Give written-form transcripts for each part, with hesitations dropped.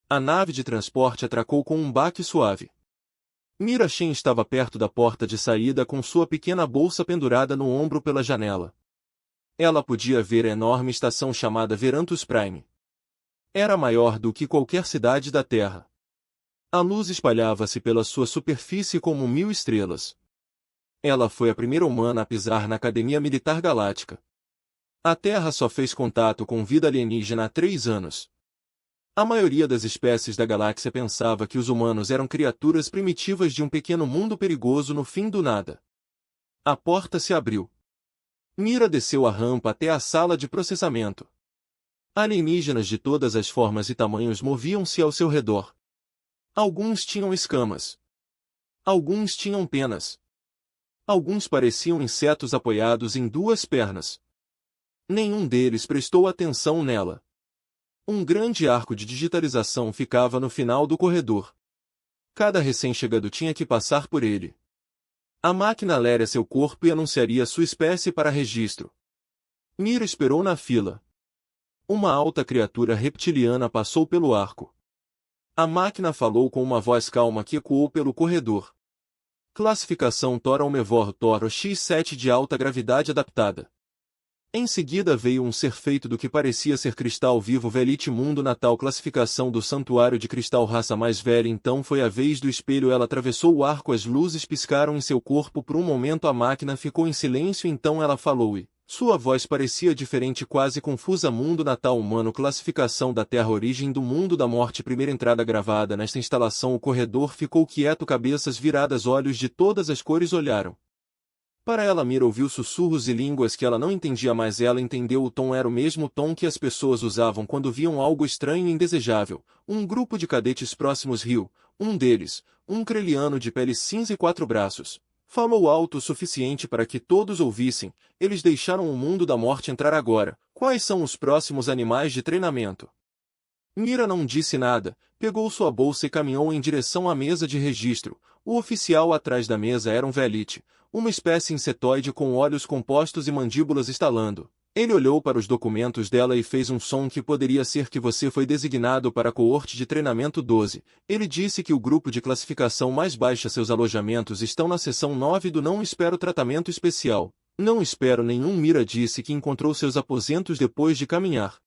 A nave de transporte atracou com um baque suave. Mira Shen estava perto da porta de saída com sua pequena bolsa pendurada no ombro pela janela. Ela podia ver a enorme estação chamada Verantus Prime. Era maior do que qualquer cidade da Terra. A luz espalhava-se pela sua superfície como 1000 estrelas. Ela foi a primeira humana a pisar na Academia Militar Galáctica. A Terra só fez contato com vida alienígena há 3 anos. A maioria das espécies da galáxia pensava que os humanos eram criaturas primitivas de um pequeno mundo perigoso no fim do nada. A porta se abriu. Mira desceu a rampa até a sala de processamento. Alienígenas de todas as formas e tamanhos moviam-se ao seu redor. Alguns tinham escamas. Alguns tinham penas. Alguns pareciam insetos apoiados em 2 pernas. Nenhum deles prestou atenção nela. Um grande arco de digitalização ficava no final do corredor. Cada recém-chegado tinha que passar por ele. A máquina leria seu corpo e anunciaria sua espécie para registro. Mira esperou na fila. Uma alta criatura reptiliana passou pelo arco. A máquina falou com uma voz calma que ecoou pelo corredor. Classificação Tora Omnivore Toro X7 de alta gravidade adaptada. Em seguida veio um ser feito do que parecia ser cristal vivo Velite Mundo Natal. Classificação do Santuário de Cristal raça mais velha. Então foi a vez do espelho. Ela atravessou o arco. As luzes piscaram em seu corpo. Por um momento a máquina ficou em silêncio. Então ela falou e sua voz parecia diferente, quase confusa. Mundo Natal humano. Classificação da Terra. Origem do mundo da morte. Primeira entrada gravada nesta instalação. O corredor ficou quieto. Cabeças viradas. Olhos de todas as cores olharam para ela. Mira ouviu sussurros e línguas que ela não entendia, mas ela entendeu. O tom era o mesmo tom que as pessoas usavam quando viam algo estranho e indesejável. Um grupo de cadetes próximos riu. Um deles, um creliano de pele cinza e 4 braços, falou alto o suficiente para que todos ouvissem. Eles deixaram o mundo da morte entrar agora. Quais são os próximos animais de treinamento? Mira não disse nada, pegou sua bolsa e caminhou em direção à mesa de registro. O oficial atrás da mesa era um velite, uma espécie insetoide com olhos compostos e mandíbulas estalando. Ele olhou para os documentos dela e fez um som que poderia ser que você foi designado para a coorte de treinamento 12. Ele disse que o grupo de classificação mais baixa, seus alojamentos estão na seção 9 do Não Espero Tratamento Especial. Não espero nenhum. Mira disse que encontrou seus aposentos depois de caminhar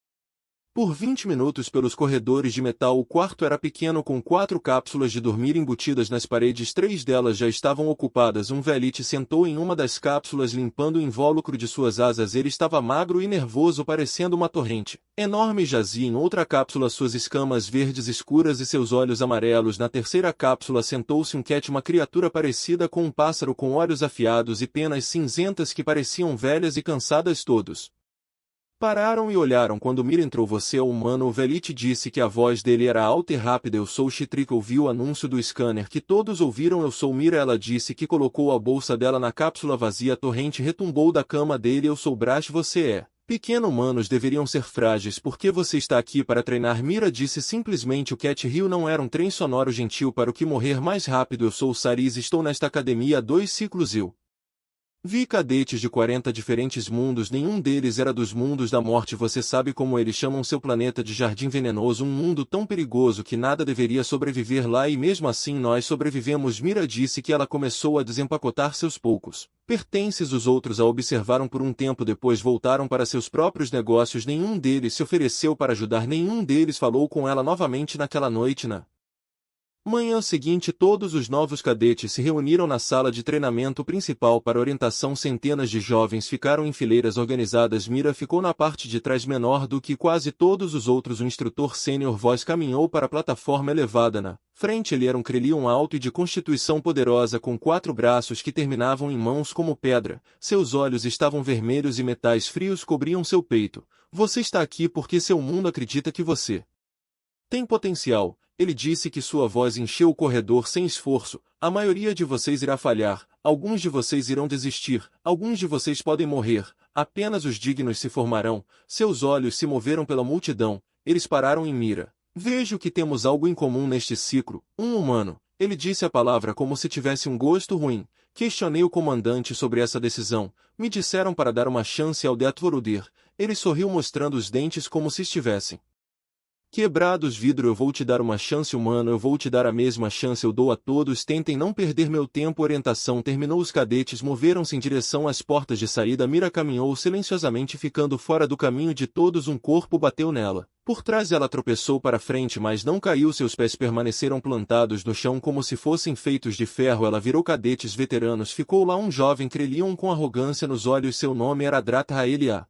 por 20 minutos pelos corredores de metal. O quarto era pequeno, com 4 cápsulas de dormir embutidas nas paredes. 3 delas já estavam ocupadas. Um velite sentou em uma das cápsulas limpando o invólucro de suas asas. Ele estava magro e nervoso, parecendo uma torrente enorme. Jazia em outra cápsula, suas escamas verdes escuras e seus olhos amarelos. Na terceira cápsula sentou-se um cat, uma criatura parecida com um pássaro com olhos afiados e penas cinzentas que pareciam velhas e cansadas. Todos pararam e olharam quando Mira entrou. Você é humano? O velite disse que a voz dele era alta e rápida. Eu sou Chitrick. Ouviu o anúncio do scanner que todos ouviram. Eu sou Mira. Ela disse que colocou a bolsa dela na cápsula vazia. A torrente retumbou da cama dele. Eu sou Brash. Você é pequeno. Humanos deveriam ser frágeis. Por que você está aqui para treinar? Mira disse simplesmente. O Cat Hill não era um trem sonoro gentil para o que morrer mais rápido. Eu sou Saris. Estou nesta academia há 2 ciclos. Eu vi cadetes de 40 diferentes mundos. Nenhum deles era dos mundos da morte. Você sabe como eles chamam seu planeta de Jardim Venenoso, um mundo tão perigoso que nada deveria sobreviver lá, e mesmo assim nós sobrevivemos. Mira disse que ela começou a desempacotar seus poucos pertences. Os outros a observaram por um tempo, depois voltaram para seus próprios negócios. Nenhum deles se ofereceu para ajudar. Nenhum deles falou com ela novamente naquela noite. Na manhã seguinte, todos os novos cadetes se reuniram na sala de treinamento principal para orientação. Centenas de jovens ficaram em fileiras organizadas. Mira ficou na parte de trás, menor do que quase todos os outros. O instrutor sênior Voz caminhou para a plataforma elevada na frente. Ele era um Krelion alto e de constituição poderosa, com 4 braços que terminavam em mãos como pedra. Seus olhos estavam vermelhos e metais frios cobriam seu peito. Você está aqui porque seu mundo acredita que você tem potencial. Ele disse que sua voz encheu o corredor sem esforço. A maioria de vocês irá falhar, alguns de vocês irão desistir, alguns de vocês podem morrer, apenas os dignos se formarão. Seus olhos se moveram pela multidão, eles pararam em Mira. Vejo que temos algo em comum neste ciclo, um humano. Ele disse a palavra como se tivesse um gosto ruim. Questionei o comandante sobre essa decisão. Me disseram para dar uma chance ao Deatvorudir. Ele sorriu mostrando os dentes como se estivessem Quebrados vidro, eu vou te dar uma chance, humano, eu vou te dar a mesma chance, eu dou a todos, tentem não perder meu tempo. Orientação terminou, os cadetes moveram-se em direção às portas de saída. Mira caminhou silenciosamente, ficando fora do caminho de todos. Um corpo bateu nela. Por trás ela tropeçou para frente, mas não caiu, seus pés permaneceram plantados no chão como se fossem feitos de ferro. Ela virou cadetes veteranos, ficou lá um jovem Krelion com arrogância nos olhos, seu nome era Dratha. Ele a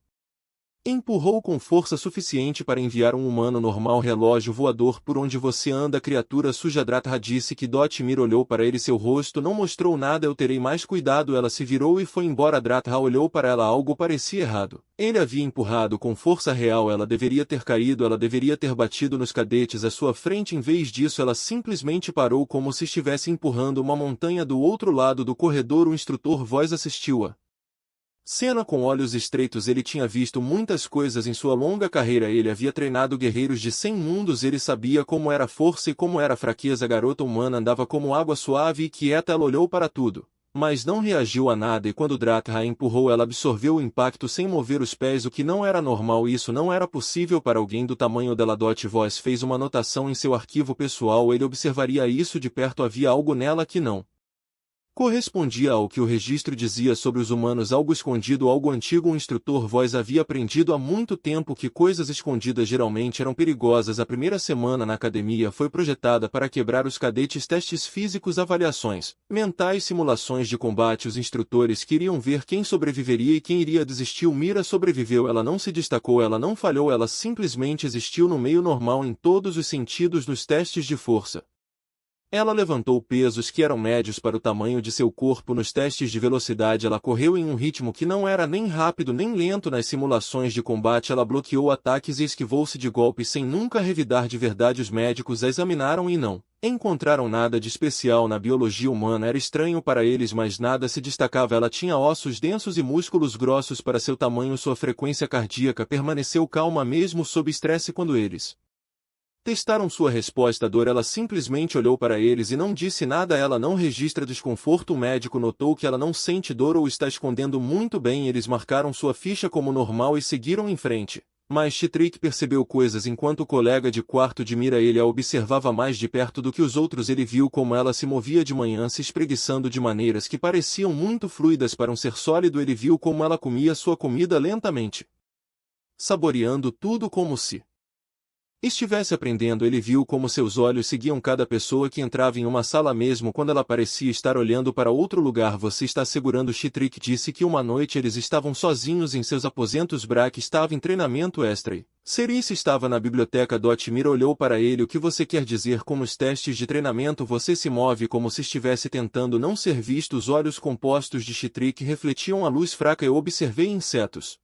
empurrou com força suficiente para enviar um humano normal. Relógio voador, por onde você anda, criatura suja? Dratha disse que Dotmir olhou para ele, seu rosto não mostrou nada. Eu terei mais cuidado. Ela se virou e foi embora. Dratha olhou para ela, algo parecia errado. Ele havia empurrado com força real, ela deveria ter caído, ela deveria ter batido nos cadetes à sua frente. Em vez disso, ela simplesmente parou como se estivesse empurrando uma montanha do outro lado do corredor. O instrutor Voz assistiu-a cena com olhos estreitos. Ele tinha visto muitas coisas em sua longa carreira. Ele havia treinado guerreiros de 100 mundos. Ele sabia como era a força e como era a fraqueza. A garota humana andava como água suave e quieta. Ela olhou para tudo, mas não reagiu a nada, e quando Dratha a empurrou, ela absorveu o impacto sem mover os pés, o que não era normal. Isso não era possível para alguém do tamanho dela. Voz fez uma anotação em seu arquivo pessoal. Ele observaria isso de perto. Havia algo nela que não correspondia ao que o registro dizia sobre os humanos, algo escondido, algo antigo. O instrutor Voz havia aprendido há muito tempo que coisas escondidas geralmente eram perigosas. A primeira semana na academia foi projetada para quebrar os cadetes. Testes físicos, avaliações mentais, simulações de combate. Os instrutores queriam ver quem sobreviveria e quem iria desistir. Mira sobreviveu. Ela não se destacou, ela não falhou, ela simplesmente existiu no meio normal em todos os sentidos. Nos testes de força, ela levantou pesos que eram médios para o tamanho de seu corpo. Nos testes de velocidade, ela correu em um ritmo que não era nem rápido nem lento. Nas simulações de combate, ela bloqueou ataques e esquivou-se de golpes sem nunca revidar de verdade. Os médicos a examinaram e não encontraram nada de especial na biologia humana. Era estranho para eles, mas nada se destacava. Ela tinha ossos densos e músculos grossos para seu tamanho. Sua frequência cardíaca permaneceu calma mesmo sob estresse. Quando eles testaram sua resposta à dor, ela simplesmente olhou para eles e não disse nada. Ela não registra desconforto. O médico notou que ela não sente dor ou está escondendo muito bem. Eles marcaram sua ficha como normal e seguiram em frente. Mas Shtrik percebeu coisas enquanto o colega de quarto de Mira ele a observava mais de perto do que os outros. Ele viu como ela se movia de manhã, se espreguiçando de maneiras que pareciam muito fluidas para um ser sólido. Ele viu como ela comia sua comida lentamente, saboreando tudo como se estivesse aprendendo. Ele viu como seus olhos seguiam cada pessoa que entrava em uma sala, mesmo quando ela parecia estar olhando para outro lugar. Você está segurando? Shtrik disse que uma noite eles estavam sozinhos em seus aposentos. Brack estava em treinamento extra e Cerise estava na biblioteca. Dotmir olhou para ele. O que você quer dizer com os testes de treinamento? Você se move como se estivesse tentando não ser visto. Os olhos compostos de Shtrik refletiam a luz fraca. Eu observei insetos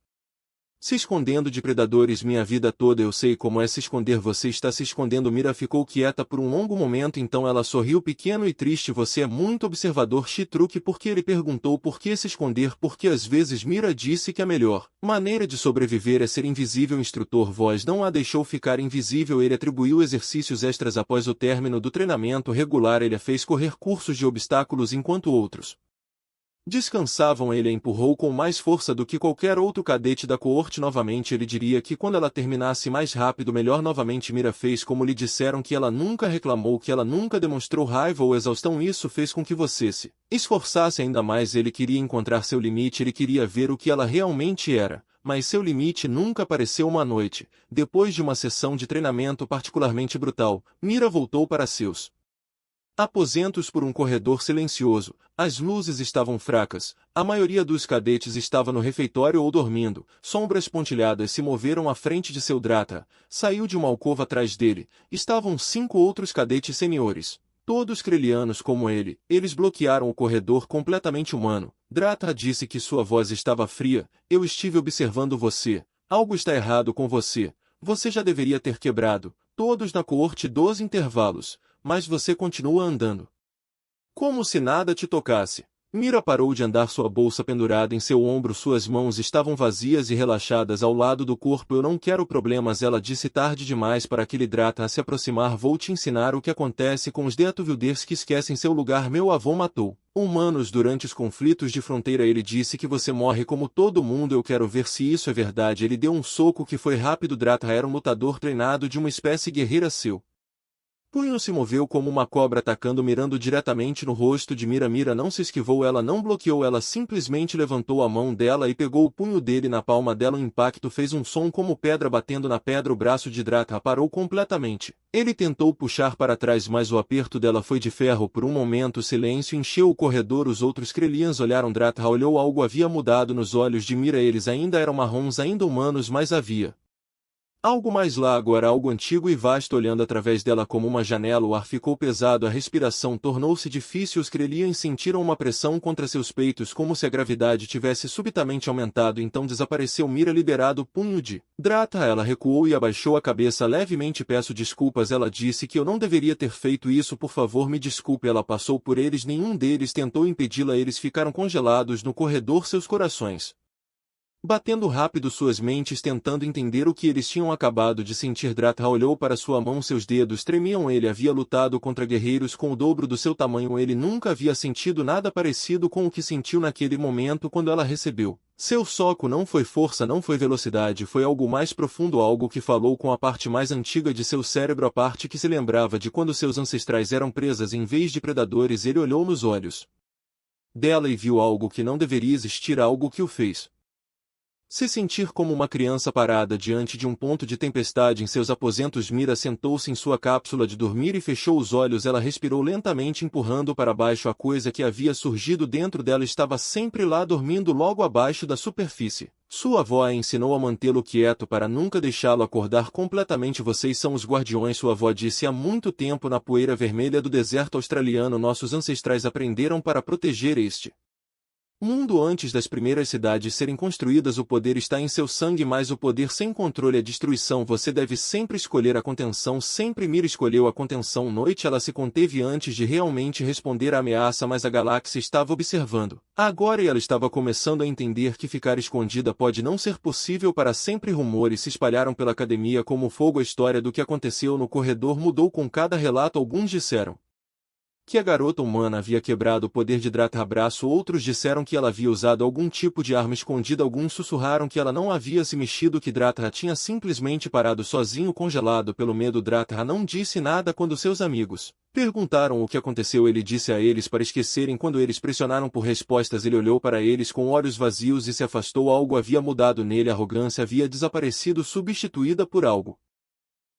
se escondendo de predadores minha vida toda. Eu sei como é se esconder. Você está se escondendo. Mira ficou quieta por um longo momento, então ela sorriu pequeno e triste. Você é muito observador, Shtrik. Por que? Ele perguntou. Por que se esconder? Porque às vezes Mira disse que a melhor maneira de sobreviver é ser invisível. O instrutor Voz não a deixou ficar invisível. Ele atribuiu exercícios extras após o término do treinamento regular. Ele a fez correr cursos de obstáculos enquanto outros descansavam. Ele a empurrou com mais força do que qualquer outro cadete da coorte. Novamente ele diria que quando ela terminasse mais rápido melhor. Novamente Mira fez como lhe disseram, que ela nunca reclamou, que ela nunca demonstrou raiva ou exaustão. Isso fez com que você se esforçasse ainda mais. Ele queria encontrar seu limite, ele queria ver o que ela realmente era, mas seu limite nunca apareceu. Uma noite, depois de uma sessão de treinamento particularmente brutal, Mira voltou para seus aposentos por um corredor silencioso. As luzes estavam fracas, a maioria dos cadetes estava no refeitório ou dormindo. Sombras pontilhadas se moveram à frente de seu Dratha. Saiu de uma alcova atrás dele. Estavam 5 outros cadetes seniores, todos krelianos como ele. Eles bloquearam o corredor, completamente humano. Dratha disse que sua voz estava fria. Eu estive observando você. Algo está errado com você. Você já deveria ter quebrado todos na coorte 12 intervalos. Mas você continua andando como se nada te tocasse. Mira parou de andar, sua bolsa pendurada em seu ombro, suas mãos estavam vazias e relaxadas ao lado do corpo. Eu não quero problemas, ela disse. Tarde demais para aquele Drata a se aproximar. Vou te ensinar o que acontece com os Deathwilders que esquecem seu lugar. Meu avô matou humanos durante os conflitos de fronteira. Ele disse que você morre como todo mundo. Eu quero ver se isso é verdade. Ele deu um soco que foi rápido. Drata era um lutador treinado de uma espécie guerreira. Seu punho se moveu como uma cobra atacando, mirando diretamente no rosto de Mira. Mira não se esquivou, ela não bloqueou, ela simplesmente levantou a mão dela e pegou o punho dele na palma dela. O impacto fez um som como pedra batendo na pedra. O braço de Drata parou completamente. Ele tentou puxar para trás, mas o aperto dela foi de ferro. Por um momento o silêncio encheu o corredor. Os outros Krelians olharam. Drata olhou. Algo havia mudado nos olhos de Mira. Eles ainda eram marrons, ainda humanos, mas havia algo mais lá agora, algo antigo e vasto olhando através dela como uma janela. O ar ficou pesado, a respiração tornou-se difícil. Os Krelians sentiram uma pressão contra seus peitos, como se a gravidade tivesse subitamente aumentado. Então desapareceu Mira, liberado o punho de Drata. Ela recuou e abaixou a cabeça levemente. Peço desculpas, ela disse, que eu não deveria ter feito isso. Por favor, me desculpe. Ela passou por eles, nenhum deles tentou impedi-la. Eles ficaram congelados no corredor, seus corações batendo rápido, suas mentes tentando entender o que eles tinham acabado de sentir. Drata olhou para sua mão, seus dedos tremiam. Ele havia lutado contra guerreiros com o dobro do seu tamanho. Ele nunca havia sentido nada parecido com o que sentiu naquele momento quando ela recebeu seu soco. Não foi força, não foi velocidade, foi algo mais profundo, algo que falou com a parte mais antiga de seu cérebro, a parte que se lembrava de quando seus ancestrais eram presas em vez de predadores. Ele olhou nos olhos dela e viu algo que não deveria existir, algo que o fez se sentir como uma criança parada diante de um ponto de tempestade em seus aposentos. Mira sentou-se em sua cápsula de dormir e fechou os olhos. Ela respirou lentamente, empurrando para baixo a coisa que havia surgido dentro dela. Estava sempre lá, dormindo logo abaixo da superfície. Sua avó a ensinou a mantê-lo quieto para nunca deixá-lo acordar completamente. Vocês são os guardiões, sua avó disse. Há muito tempo, na poeira vermelha do deserto australiano, nossos ancestrais aprenderam para proteger este mundo antes das primeiras cidades serem construídas. O poder está em seu sangue, mas o poder sem controle é destruição. Você deve sempre escolher a contenção. Sempre. Mira escolheu a contenção. Noite. Ela se conteve antes de realmente responder à ameaça, mas a galáxia estava observando agora e ela estava começando a entender que ficar escondida pode não ser possível para sempre. Rumores se espalharam pela academia como fogo. A história do que aconteceu no corredor mudou com cada relato. Alguns disseram que a garota humana havia quebrado o poder de Drata a braço, outros disseram que ela havia usado algum tipo de arma escondida, alguns sussurraram que ela não havia se mexido, que Drata tinha simplesmente parado sozinho, congelado pelo medo. Drata não disse nada quando seus amigos perguntaram o que aconteceu. Ele disse a eles para esquecerem. Quando eles pressionaram por respostas, ele olhou para eles com olhos vazios e se afastou. Algo havia mudado nele, a arrogância havia desaparecido, substituída por algo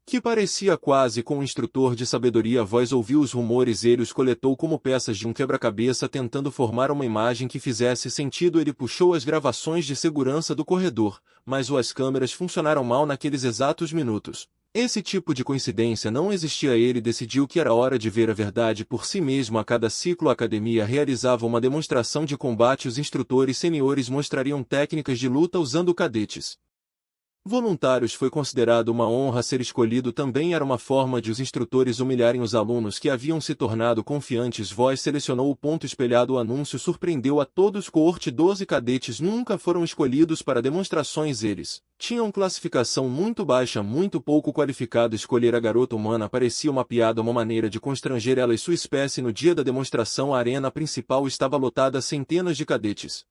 que parecia quase com um instrutor de sabedoria. A voz ouviu os rumores, ele os coletou como peças de um quebra-cabeça, tentando formar uma imagem que fizesse sentido. Ele puxou as gravações de segurança do corredor, mas as câmeras funcionaram mal naqueles exatos minutos. Esse tipo de coincidência não existia. Ele decidiu que era hora de ver a verdade por si mesmo. A cada ciclo a academia realizava uma demonstração de combate. Os instrutores seniores mostrariam técnicas de luta usando cadetes voluntários. Foi considerado uma honra ser escolhido. Também era uma forma de os instrutores humilharem os alunos que haviam se tornado confiantes. Voz selecionou o ponto espelhado. O anúncio surpreendeu a todos. Coorte 12 cadetes nunca foram escolhidos para demonstrações. Eles tinham classificação muito baixa, muito pouco qualificado. Escolher a garota humana parecia uma piada, uma maneira de constranger ela e sua espécie. No dia da demonstração, a arena principal estava lotada. Centenas de cadetes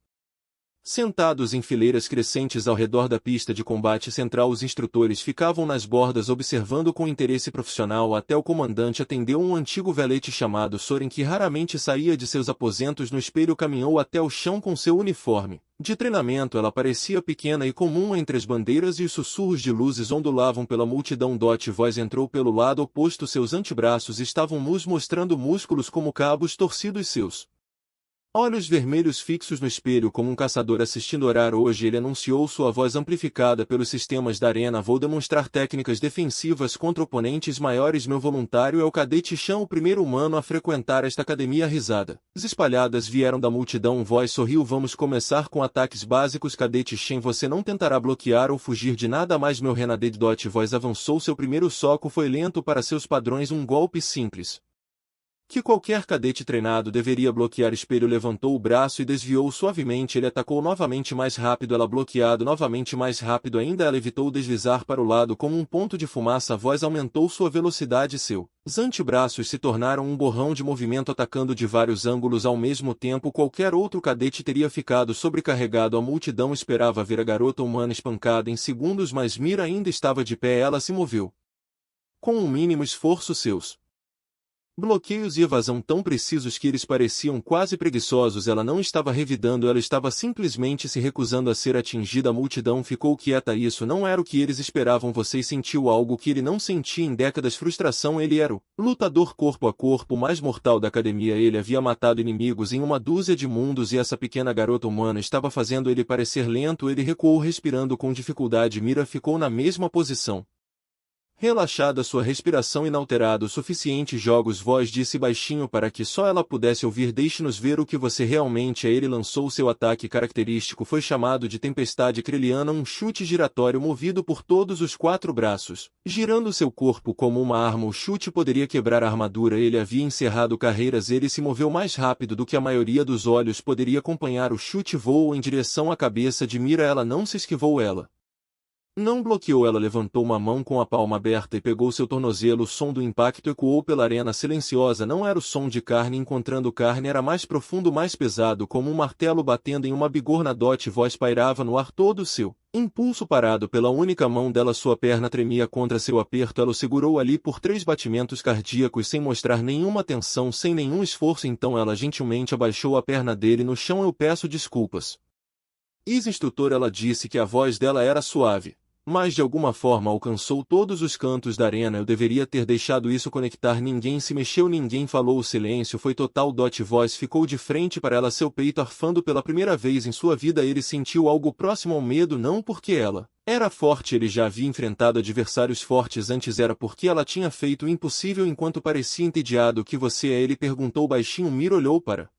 sentados em fileiras crescentes ao redor da pista de combate central. Os instrutores ficavam nas bordas observando com interesse profissional até o comandante atendeu um antigo velete chamado Soren que raramente saía de seus aposentos. No espelho caminhou até o chão com seu uniforme de treinamento. Ela parecia pequena e comum entre as bandeiras e os sussurros de luzes ondulavam pela multidão. Voz entrou pelo lado oposto. Seus antebraços estavam nus, mostrando músculos como cabos torcidos. Seus olhos vermelhos fixos no espelho como um caçador assistindo orar. Hoje ele anunciou, sua voz amplificada pelos sistemas da arena. Vou demonstrar técnicas defensivas contra oponentes maiores. Meu voluntário é o cadete Chan, o primeiro humano a frequentar esta academia. Risadas espalhadas vieram da multidão. Voz sorriu. Vamos começar com ataques básicos. Cadete Shen, você não tentará bloquear ou fugir de nada mais. Meu Renaded. Voz avançou. Seu primeiro soco foi lento para seus padrões, um golpe simples que qualquer cadete treinado deveria bloquear. Espelho levantou o braço e desviou suavemente. Ele atacou novamente mais rápido. Ela bloqueado novamente mais rápido ainda. Ela evitou deslizar para o lado como um ponto de fumaça. A voz aumentou sua velocidade. Seus antebraços se tornaram um borrão de movimento atacando de vários ângulos ao mesmo tempo. Qualquer outro cadete teria ficado sobrecarregado. A multidão esperava ver a garota humana espancada em segundos, mas Mira ainda estava de pé. Ela se moveu com um mínimo esforço. Seus bloqueios e evasão tão precisos que eles pareciam quase preguiçosos. Ela não estava revidando, ela estava simplesmente se recusando a ser atingida. A multidão ficou quieta. Isso não era o que eles esperavam. Você sentiu algo que ele não sentia em décadas. Frustração. Ele era o lutador corpo a corpo mais mortal da academia. Ele havia matado inimigos em uma dúzia de mundos e essa pequena garota humana estava fazendo ele parecer lento. Ele recuou respirando com dificuldade. Mira ficou na mesma posição, relaxada, sua respiração inalterada o suficiente. Jogos, voz disse baixinho para que só ela pudesse ouvir. Deixe-nos ver o que você realmente é. Ele lançou seu ataque característico. Foi chamado de tempestade kreliana, um chute giratório movido por todos os 4 braços, girando seu corpo como uma arma. O chute poderia quebrar a armadura. Ele havia encerrado carreiras. Ele se moveu mais rápido do que a maioria dos olhos poderia acompanhar. O chute voou em direção à cabeça de Mira. Ela não se esquivou. Ela não bloqueou. Ela levantou uma mão com a palma aberta e pegou seu tornozelo. O som do impacto ecoou pela arena silenciosa. Não era o som de carne encontrando carne. Era mais profundo, mais pesado, como um martelo batendo em uma bigorna. Voz pairava no ar. Todo o seu impulso parado pela única mão dela. Sua perna tremia contra seu aperto. Ela o segurou ali por 3 batimentos cardíacos sem mostrar nenhuma tensão, sem nenhum esforço. Então ela gentilmente abaixou a perna dele no chão. Eu peço desculpas, ex-instrutor. Ela disse que a voz dela era suave, mas de alguma forma alcançou todos os cantos da arena. Eu deveria ter deixado isso conectar. Ninguém se mexeu, ninguém falou. O silêncio foi total. Voz ficou de frente para ela, seu peito arfando pela primeira vez em sua vida. Ele sentiu algo próximo ao medo, não porque ela era forte. Ele já havia enfrentado adversários fortes antes. Era porque ela tinha feito o impossível enquanto parecia entediado. O que você é? Ele perguntou baixinho. Mira olhou para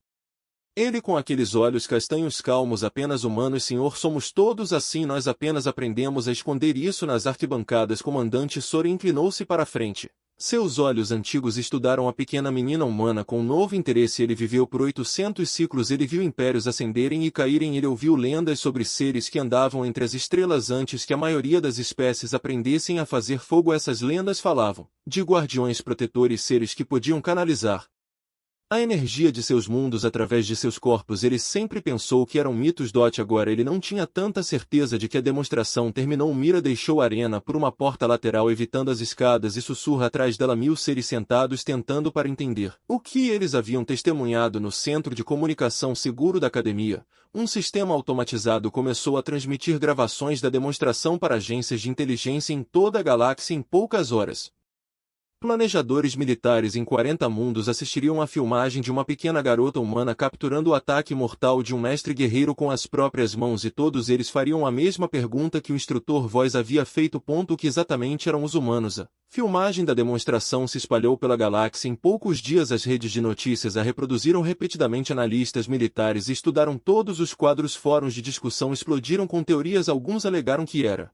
ele com aqueles olhos castanhos calmos. Apenas humanos, senhor. Somos todos assim. Nós apenas aprendemos a esconder isso nas arquibancadas. Comandante Sora inclinou-se para a frente. Seus olhos antigos estudaram a pequena menina humana com novo interesse. Ele viveu por 800 ciclos. Ele viu impérios ascenderem e caírem. Ele ouviu lendas sobre seres que andavam entre as estrelas antes que a maioria das espécies aprendessem a fazer fogo. Essas lendas falavam de guardiões protetores, seres que podiam canalizar a energia de seus mundos através de seus corpos. Ele sempre pensou que eram mitos. Agora ele não tinha tanta certeza de que a demonstração terminou. Mira deixou a arena por uma porta lateral, evitando as escadas, e sussurra atrás dela 1000 seres sentados tentando para entender o que eles haviam testemunhado no centro de comunicação seguro da academia. Um sistema automatizado começou a transmitir gravações da demonstração para agências de inteligência em toda a galáxia em poucas horas. Planejadores militares em 40 mundos assistiriam à filmagem de uma pequena garota humana capturando o ataque mortal de um mestre guerreiro com as próprias mãos, e todos eles fariam a mesma pergunta que o instrutor Voz havia feito. O que exatamente eram os humanos? A filmagem da demonstração se espalhou pela galáxia em poucos dias. As redes de notícias a reproduziram repetidamente. Analistas militares estudaram todos os quadros. Fóruns de discussão explodiram com teorias. Alguns alegaram que era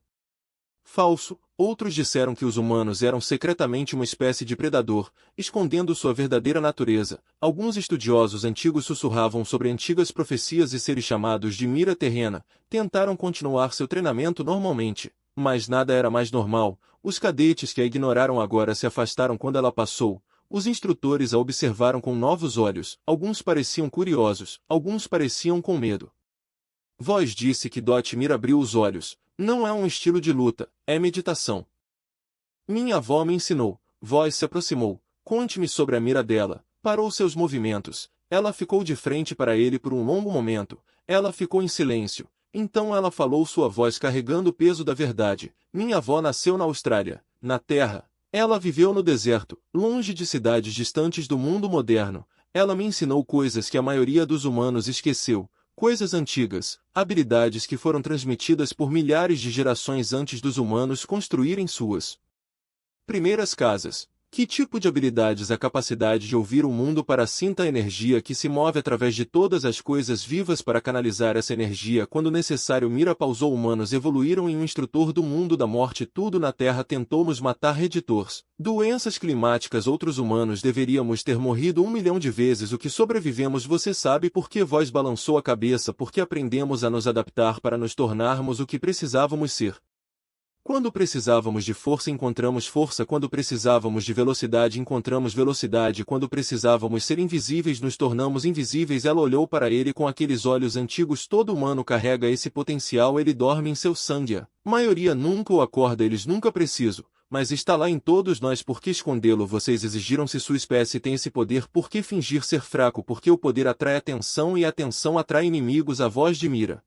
falso, outros disseram que os humanos eram secretamente uma espécie de predador, escondendo sua verdadeira natureza. Alguns estudiosos antigos sussurravam sobre antigas profecias e seres chamados de mira terrena. Tentaram continuar seu treinamento normalmente, mas nada era mais normal. Os cadetes que a ignoraram agora se afastaram quando ela passou. Os instrutores a observaram com novos olhos. Alguns pareciam curiosos, alguns pareciam com medo. Voz disse que Mira abriu os olhos. Não é um estilo de luta, é meditação. Minha avó me ensinou. Voz se aproximou. Conte-me sobre a mira dela. Parou seus movimentos. Ela ficou de frente para ele por um longo momento. Ela ficou em silêncio. Então ela falou, sua voz carregando o peso da verdade. Minha avó nasceu na Austrália, na Terra. Ela viveu no deserto, longe de cidades distantes do mundo moderno. Ela me ensinou coisas que a maioria dos humanos esqueceu. Coisas antigas, habilidades que foram transmitidas por milhares de gerações antes dos humanos construírem suas primeiras casas. Que tipo de habilidades a capacidade de ouvir o mundo para sinta a energia que se move através de todas as coisas vivas para canalizar essa energia quando necessário Mira pausou humanos evoluíram em um instrutor do mundo da morte tudo na Terra tentou nos matar reditores. Doenças climáticas outros humanos deveríamos ter morrido 1 milhão de vezes o que sobrevivemos você sabe por que voz balançou a cabeça porque aprendemos a nos adaptar para nos tornarmos o que precisávamos ser. Quando precisávamos de força encontramos força quando precisávamos de velocidade encontramos velocidade quando precisávamos ser invisíveis nos tornamos invisíveis ela olhou para ele com aqueles olhos antigos todo humano carrega esse potencial ele dorme em seu sangue a maioria nunca o acorda eles nunca precisam, mas está lá em todos nós por que escondê-lo vocês exigiram se sua espécie tem esse poder por que fingir ser fraco porque o poder atrai atenção e a atenção atrai inimigos a voz de Mira.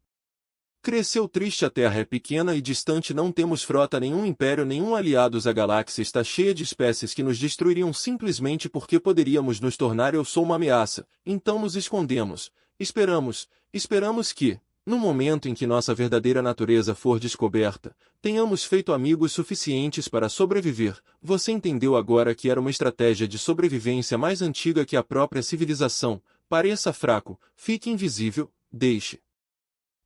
Cresceu triste a Terra é pequena e distante não temos frota nenhum império nenhum aliados a galáxia está cheia de espécies que nos destruiriam simplesmente porque poderíamos nos tornar eu sou uma ameaça, então nos escondemos, esperamos que, no momento em que nossa verdadeira natureza for descoberta, tenhamos feito amigos suficientes para sobreviver, você entendeu agora que era uma estratégia de sobrevivência mais antiga que a própria civilização, pareça fraco, fique invisível, deixe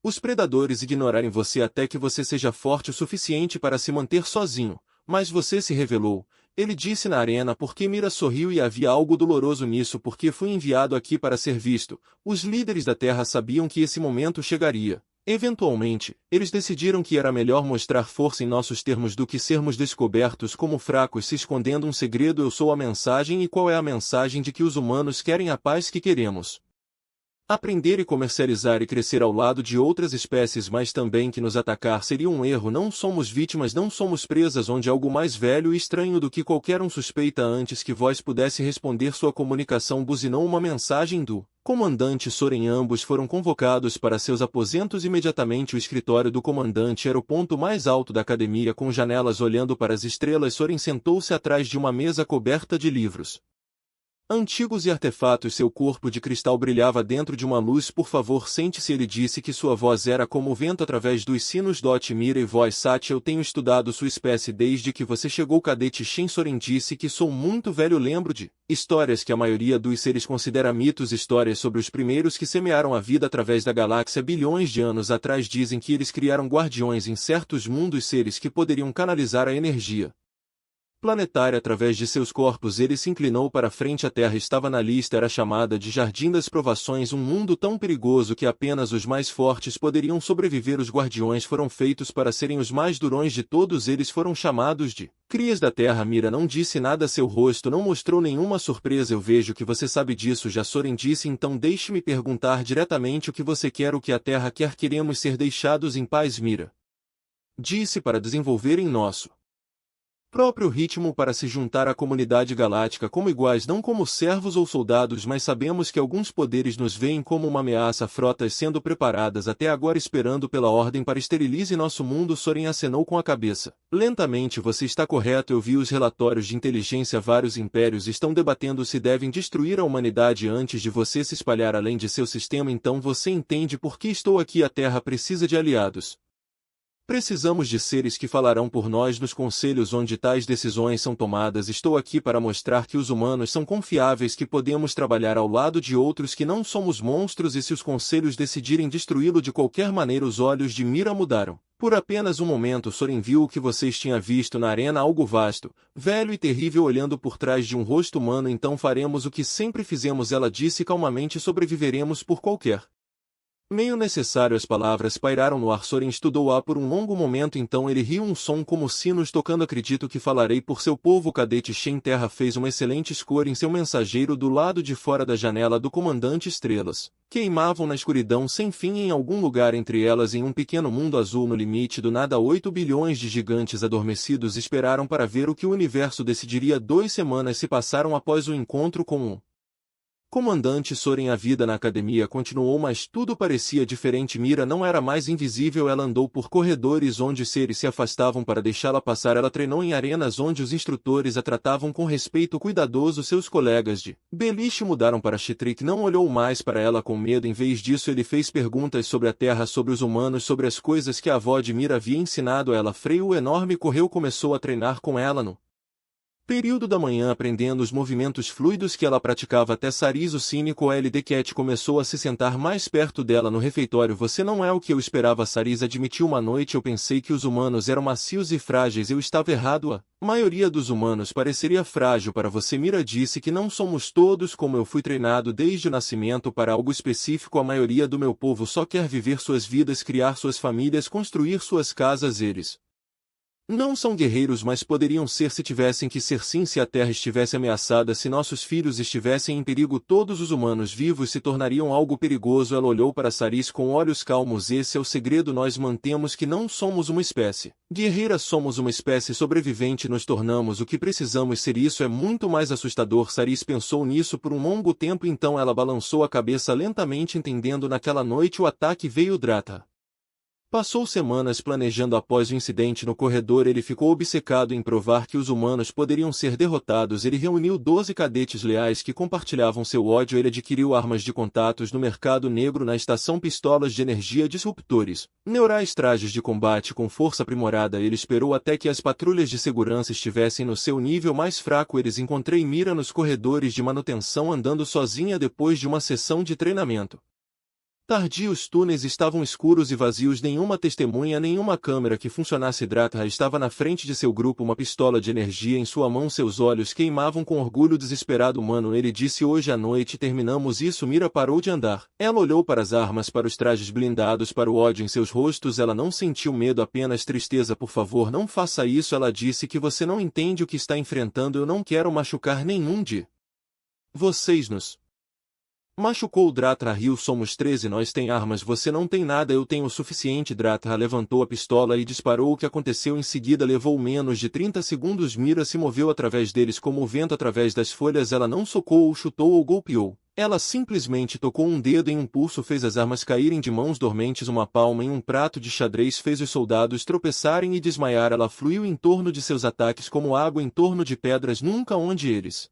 os predadores ignorarem você até que você seja forte o suficiente para se manter sozinho, mas você se revelou, ele disse na arena porque Mira sorriu e havia algo doloroso nisso porque fui enviado aqui para ser visto, os líderes da Terra sabiam que esse momento chegaria. Eventualmente, eles decidiram que era melhor mostrar força em nossos termos do que sermos descobertos como fracos se escondendo um segredo eu sou a mensagem e qual é a mensagem de que os humanos querem a paz que queremos. Aprender e comercializar e crescer ao lado de outras espécies mas também que nos atacar seria um erro não somos vítimas não somos presas onde algo mais velho e estranho do que qualquer um suspeita antes que vós pudesse responder sua comunicação buzinou uma mensagem do comandante Soren ambos foram convocados para seus aposentos imediatamente o escritório do comandante era o ponto mais alto da academia com janelas olhando para as estrelas Soren sentou-se atrás de uma mesa coberta de livros antigos e artefatos seu corpo de cristal brilhava dentro de uma luz por favor sente-se ele disse que sua voz era como o vento através dos sinos Mira e voz Sati eu tenho estudado sua espécie desde que você chegou cadete Shin Soren disse que sou muito velho lembro de histórias que a maioria dos seres considera mitos histórias sobre os primeiros que semearam a vida através da galáxia bilhões de anos atrás dizem que eles criaram guardiões em certos mundos seres que poderiam canalizar a energia planetária através de seus corpos ele se inclinou para frente a Terra estava na lista era chamada de Jardim das Provações um mundo tão perigoso que apenas os mais fortes poderiam sobreviver os guardiões foram feitos para serem os mais durões de todos eles foram chamados de crias da Terra Mira não disse nada seu rosto não mostrou nenhuma surpresa eu vejo que você sabe disso já Soren disse então deixe-me perguntar diretamente o que você quer o que a Terra quer queremos ser deixados em paz Mira disse para desenvolver em nosso próprio ritmo para se juntar à comunidade galáctica como iguais não como servos ou soldados mas sabemos que alguns poderes nos veem como uma ameaça frotas sendo preparadas até agora esperando pela ordem para esterilize nosso mundo Soren acenou com a cabeça. Lentamente você está correto eu vi os relatórios de inteligência vários impérios estão debatendo se devem destruir a humanidade antes de você se espalhar além de seu sistema então você entende por que estou aqui a Terra precisa de aliados. Precisamos de seres que falarão por nós nos conselhos onde tais decisões são tomadas. Estou aqui para mostrar que os humanos são confiáveis que podemos trabalhar ao lado de outros que não somos monstros e se os conselhos decidirem destruí-lo de qualquer maneira os olhos de Mira mudaram. Por apenas um momento Soren viu o que vocês tinham visto na arena algo vasto, velho e terrível olhando por trás de um rosto humano então faremos o que sempre fizemos ela disse calmamente sobreviveremos por qualquer meio necessário as palavras pairaram no ar Soren estudou-a por um longo momento então ele riu um som como sinos tocando acredito que falarei por seu povo cadete Shen Terra fez uma excelente escolha em seu mensageiro do lado de fora da janela do comandante estrelas. Queimavam na escuridão sem fim em algum lugar entre elas em um pequeno mundo azul no limite do nada 8 bilhões de gigantes adormecidos esperaram para ver o que o universo decidiria 2 semanas se passaram após o encontro com o comandante Soren a vida na academia continuou mas tudo parecia diferente Mira não era mais invisível ela andou por corredores onde seres se afastavam para deixá-la passar ela treinou em arenas onde os instrutores a tratavam com respeito cuidadoso seus colegas de beliche mudaram para Shtrik não olhou mais para ela com medo em vez disso ele fez perguntas sobre a terra sobre os humanos sobre as coisas que a avó de Mira havia ensinado a ela freio enorme correu começou a treinar com ela no Período da manhã aprendendo os movimentos fluidos que ela praticava até Saris o cínico L.D. Cat começou a se sentar mais perto dela no refeitório. Você não é o que eu esperava, Saris admitiu. Uma noite eu pensei que os humanos eram macios e frágeis. Eu estava errado. A maioria dos humanos pareceria frágil para você. Mira disse que não somos todos como eu fui treinado desde o nascimento para algo específico. A maioria do meu povo só quer viver suas vidas, criar suas famílias, construir suas casas. Eles não são guerreiros, mas poderiam ser se tivessem que ser. Sim, se a Terra estivesse ameaçada, se nossos filhos estivessem em perigo, todos os humanos vivos se tornariam algo perigoso. Ela olhou para Saris com olhos calmos. Esse é o segredo. Nós mantemos que não somos uma espécie guerreira, somos uma espécie sobrevivente. Nos tornamos o que precisamos ser. Isso é muito mais assustador. Saris pensou nisso por um longo tempo, então ela balançou a cabeça lentamente, entendendo. Naquela noite o ataque veio. Drata passou semanas planejando. Após o incidente no corredor, ele ficou obcecado em provar que os humanos poderiam ser derrotados. Ele reuniu 12 cadetes leais que compartilhavam seu ódio. Ele adquiriu armas de contatos no mercado negro, na estação, pistolas de energia, disruptores neurais, trajes de combate com força aprimorada. Ele esperou até que as patrulhas de segurança estivessem no seu nível mais fraco. Eles encontrei Mira nos corredores de manutenção andando sozinha depois de uma sessão de treinamento tardio. Os túneis estavam escuros e vazios. Nenhuma testemunha, nenhuma câmera que funcionasse. Drata estava na frente de seu grupo, uma pistola de energia em sua mão. Seus olhos queimavam com orgulho. Desesperado, mano, ele disse, hoje à noite terminamos isso. Mira parou de andar. Ela olhou para as armas, para os trajes blindados, para o ódio em seus rostos. Ela não sentiu medo, apenas tristeza. Por favor, não faça isso. Ela disse que você não entende o que está enfrentando. Eu não quero machucar nenhum de vocês. Nos machucou. Drata riu. Somos 13, nós tem armas, você não tem nada. Eu tenho o suficiente. Drata levantou a pistola e disparou. O que aconteceu em seguida levou menos de 30 segundos. Mira se moveu através deles como o vento através das folhas. Ela não socou ou chutou ou golpeou. Ela simplesmente tocou um dedo em um pulso, fez as armas caírem de mãos dormentes. Uma palma em um prato de xadrez fez os soldados tropeçarem e desmaiar. Ela fluiu em torno de seus ataques como água em torno de pedras, nunca onde eles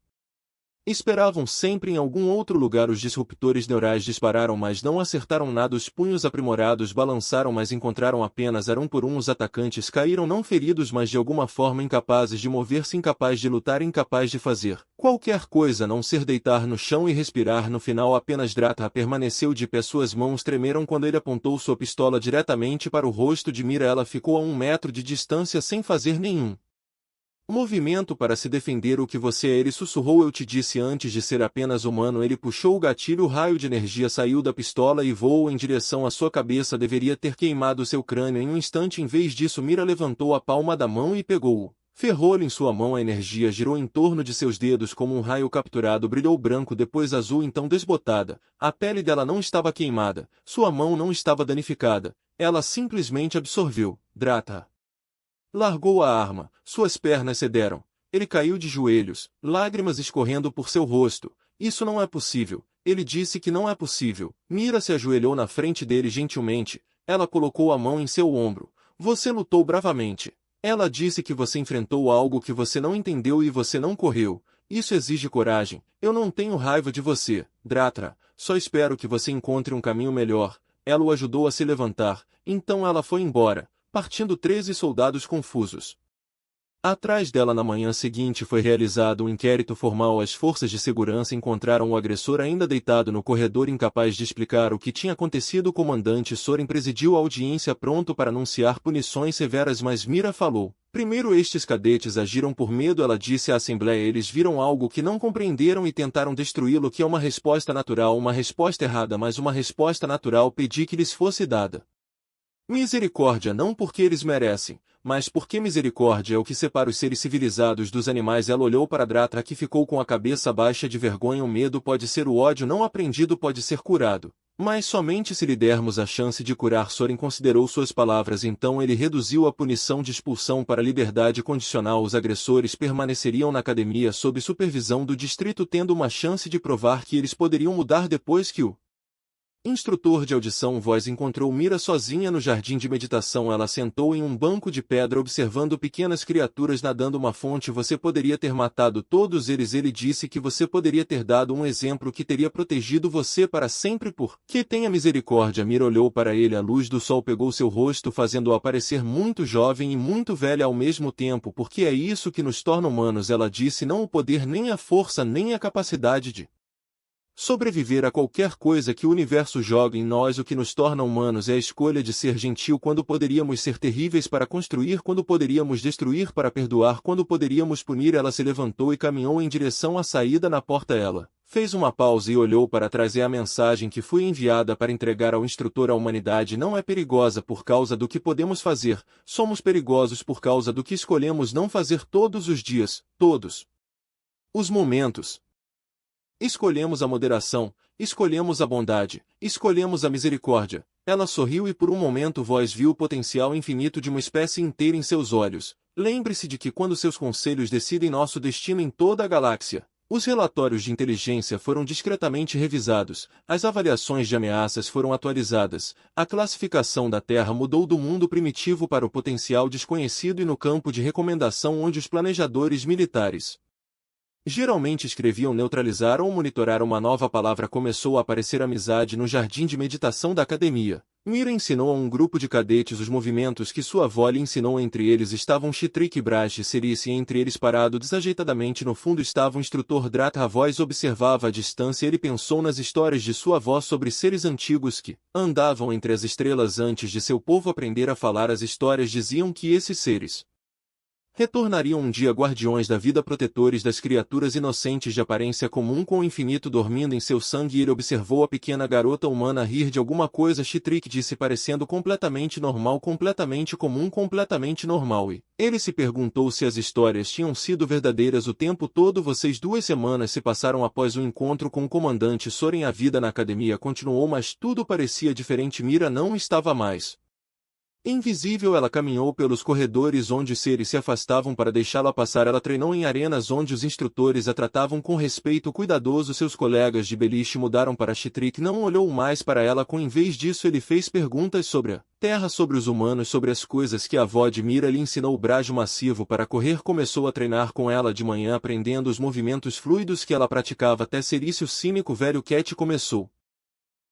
esperavam, sempre em algum outro lugar. Os disruptores neurais dispararam, mas não acertaram nada. Os punhos aprimorados balançaram, mas encontraram apenas ar. Um por um os atacantes caíram, não feridos, mas de alguma forma incapazes de mover-se, incapazes de lutar, incapazes de fazer qualquer coisa a não ser deitar no chão e respirar. No final apenas Drata permaneceu de pé. Suas mãos tremeram quando ele apontou sua pistola diretamente para o rosto de Mira. Ela ficou a 1 metro de distância sem fazer nenhum movimento para se defender. O que você é? Ele sussurrou. Eu te disse antes de ser apenas humano. Ele puxou o gatilho. O raio de energia saiu da pistola e voou em direção à sua cabeça. Deveria ter queimado seu crânio em um instante. Em vez disso, Mira levantou a palma da mão e pegou-o. Ferrou-lhe em sua mão. A energia girou em torno de seus dedos como um raio capturado. Brilhou branco, depois azul, então desbotada. A pele dela não estava queimada. Sua mão não estava danificada. Ela simplesmente absorveu. Drata largou a arma. Suas pernas cederam. Ele caiu de joelhos, lágrimas escorrendo por seu rosto. Isso não é possível. Ele disse que não é possível. Mira se ajoelhou na frente dele gentilmente. Ela colocou a mão em seu ombro. Você lutou bravamente. Ela disse que você enfrentou algo que você não entendeu e você não correu. Isso exige coragem. Eu não tenho raiva de você, Drata. Só espero que você encontre um caminho melhor. Ela o ajudou a se levantar. Então ela foi embora, partindo 13 soldados confusos. Atrás dela. Na manhã seguinte foi realizado um inquérito formal. As forças de segurança encontraram o agressor ainda deitado no corredor, incapaz de explicar o que tinha acontecido. O comandante Soren presidiu a audiência, pronto para anunciar punições severas, mas Mira falou. Primeiro, estes cadetes agiram por medo. Ela disse à Assembleia. Eles viram algo que não compreenderam e tentaram destruí-lo, que é uma resposta natural, uma resposta errada, mas uma resposta natural. Pedi que lhes fosse dada misericórdia, não porque eles merecem, mas porque misericórdia é o que separa os seres civilizados dos animais. Ela olhou para Drata, que ficou com a cabeça baixa de vergonha. O medo pode ser o ódio não aprendido, pode ser curado, mas somente se lhe dermos a chance de curar. Soren considerou suas palavras, então ele reduziu a punição de expulsão para liberdade condicional. Os agressores permaneceriam na academia sob supervisão do distrito, tendo uma chance de provar que eles poderiam mudar depois que o Instrutor de audição voz encontrou Mira sozinha no jardim de meditação. Ela sentou em um banco de pedra observando pequenas criaturas nadando uma fonte. Você poderia ter matado todos eles. Ele disse que você poderia ter dado um exemplo que teria protegido você para sempre. Por que tenha misericórdia. Mira olhou para ele. A luz do sol pegou seu rosto, fazendo-o parecer muito jovem e muito velha ao mesmo tempo. Porque é isso que nos torna humanos. Ela disse, não o poder, nem a força, nem a capacidade de sobreviver a qualquer coisa que o universo joga em nós. O que nos torna humanos é a escolha de ser gentil quando poderíamos ser terríveis, para construir quando poderíamos destruir, para perdoar quando poderíamos punir. Ela se levantou e caminhou em direção à saída. Na porta ela fez uma pausa e olhou para trás. É a mensagem que foi enviada para entregar ao instrutor. A humanidade não é perigosa por causa do que podemos fazer, somos perigosos por causa do que escolhemos não fazer todos os dias, todos os momentos. Escolhemos a moderação, escolhemos a bondade, escolhemos a misericórdia. Ela sorriu e por um momento Voz viu o potencial infinito de uma espécie inteira em seus olhos. Lembre-se de que quando seus conselhos decidem nosso destino em toda a galáxia, os relatórios de inteligência foram discretamente revisados, as avaliações de ameaças foram atualizadas, a classificação da Terra mudou do mundo primitivo para o potencial desconhecido e no campo de recomendação onde os planejadores militares geralmente escreviam neutralizar ou monitorar uma nova palavra. Começou a aparecer amizade no jardim de meditação da academia. Mira ensinou a um grupo de cadetes os movimentos que sua avó lhe ensinou. Entre eles estavam Chitrik e Braj Serice, e entre eles, parado desajeitadamente no fundo, estava o instrutor Dratha. A voz observava à distância. Ele pensou nas histórias de sua avó sobre seres antigos que andavam entre as estrelas antes de seu povo aprender a falar. As histórias diziam que esses seres retornariam um dia guardiões da vida, protetores das criaturas inocentes de aparência comum, com o infinito dormindo em seu sangue. Ele observou a pequena garota humana rir de alguma coisa. Chitrik disse, parecendo completamente normal, completamente comum, completamente normal, e ele se perguntou se as histórias tinham sido verdadeiras o tempo todo. Vocês 2 semanas se passaram após o encontro com o comandante Soren. A vida na academia continuou, mas tudo parecia diferente. Mira não estava mais invisível. Ela caminhou pelos corredores onde os seres se afastavam para deixá-la passar. Ela treinou em arenas onde os instrutores a tratavam com respeito cuidadoso. Seus colegas de beliche mudaram para Chitrik. Não olhou mais para ela. Em vez disso, ele fez perguntas sobre a Terra, sobre os humanos, sobre as coisas que a avó de Mira lhe ensinou. O brajo massivo para correr. Começou a treinar com ela de manhã, aprendendo os movimentos fluidos que ela praticava até Serice. O cínico velho Cat começou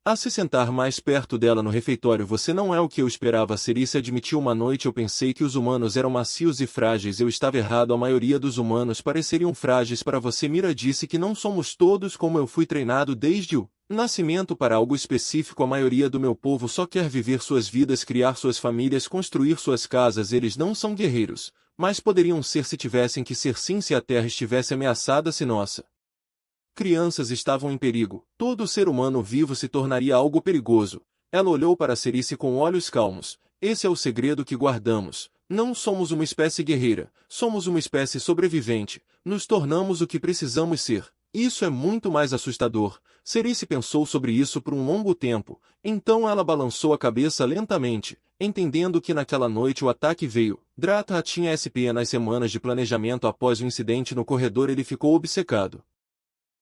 a se sentar mais perto dela no refeitório. Você não é o que eu esperava. Serice admitiu. Uma noite eu pensei que os humanos eram macios e frágeis. Eu estava errado. A maioria dos humanos pareceriam frágeis para você. Mira disse que não somos todos como eu fui treinado desde o nascimento para algo específico. A maioria do meu povo só quer viver suas vidas, criar suas famílias, construir suas casas. Eles não são guerreiros, mas poderiam ser se tivessem que ser. Sim, se a Terra estivesse ameaçada, se nossa crianças estavam em perigo, todo ser humano vivo se tornaria algo perigoso. Ela olhou para Serice com olhos calmos. Esse é o segredo que guardamos. Não somos uma espécie guerreira, somos uma espécie sobrevivente. Nos tornamos o que precisamos ser. Isso é muito mais assustador. Serice pensou sobre isso por um longo tempo. Então ela balançou a cabeça lentamente, entendendo que naquela noite o ataque veio. Dratha tinha SPE nas semanas de planejamento. Após o incidente no corredor, ele ficou obcecado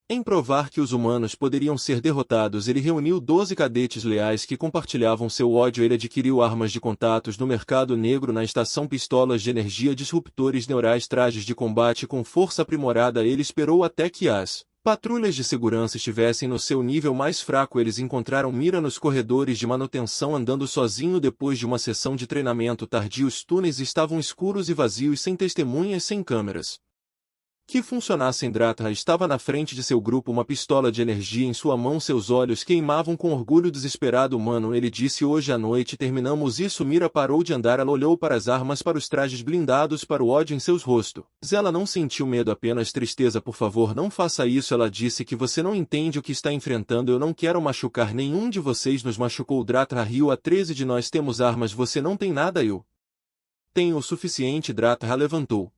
em provar que os humanos poderiam ser derrotados. Ele reuniu 12 cadetes leais que compartilhavam seu ódio. Ele adquiriu armas de contatos no mercado negro, na estação, pistolas de energia, disruptores neurais, trajes de combate com força aprimorada. Ele esperou até que as patrulhas de segurança estivessem no seu nível mais fraco. Eles encontraram Mira nos corredores de manutenção, andando sozinho depois de uma sessão de treinamento tardio. Os túneis estavam escuros e vazios, sem testemunhas, sem câmeras que funcionassem. Dratha estava na frente de seu grupo, uma pistola de energia em sua mão. Seus olhos queimavam com orgulho. Desesperado. Humano, ele disse, hoje à noite terminamos isso. Mira parou de andar. Ela olhou para as armas, para os trajes blindados, para o ódio em seus rostos. Ela não sentiu medo, apenas tristeza. Por favor, não faça isso. Ela disse que você não entende o que está enfrentando. Eu não quero machucar nenhum de vocês. Nos machucou. Dratha riu. A 13 de nós temos armas. Você não tem nada. Eu tenho o suficiente. Dratha levantou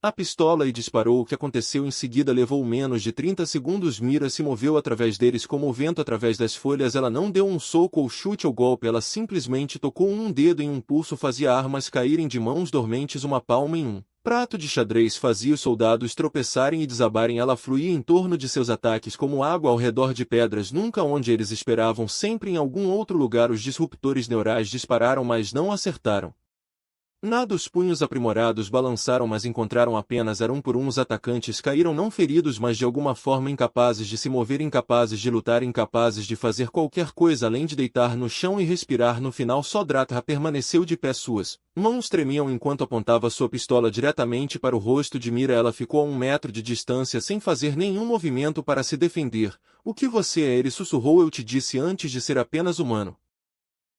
a pistola e disparou. O que aconteceu em seguida levou menos de 30 segundos. Mira se moveu através deles como o vento através das folhas. Ela não deu um soco ou chute ou golpe. Ela simplesmente tocou um dedo em um pulso. Fazia armas caírem de mãos dormentes, uma palma em um Prato de xadrez fazia os soldados tropeçarem e desabarem. Ela fluía em torno de seus ataques como água ao redor de pedras, nunca onde eles esperavam, sempre em algum outro lugar. Os disruptores neurais dispararam, mas não acertaram. Nada. Os punhos aprimorados balançaram, mas encontraram apenas um por um. Os atacantes caíram, não feridos, mas de alguma forma incapazes de se mover, incapazes de lutar, incapazes de fazer qualquer coisa além de deitar no chão e respirar. No final, só Dratra permaneceu de pé. Suas mãos tremiam enquanto apontava sua pistola diretamente para o rosto de Mira. Ela ficou a 1 metro de distância sem fazer nenhum movimento para se defender. O que você é? Ele sussurrou. Eu te disse antes de ser apenas humano.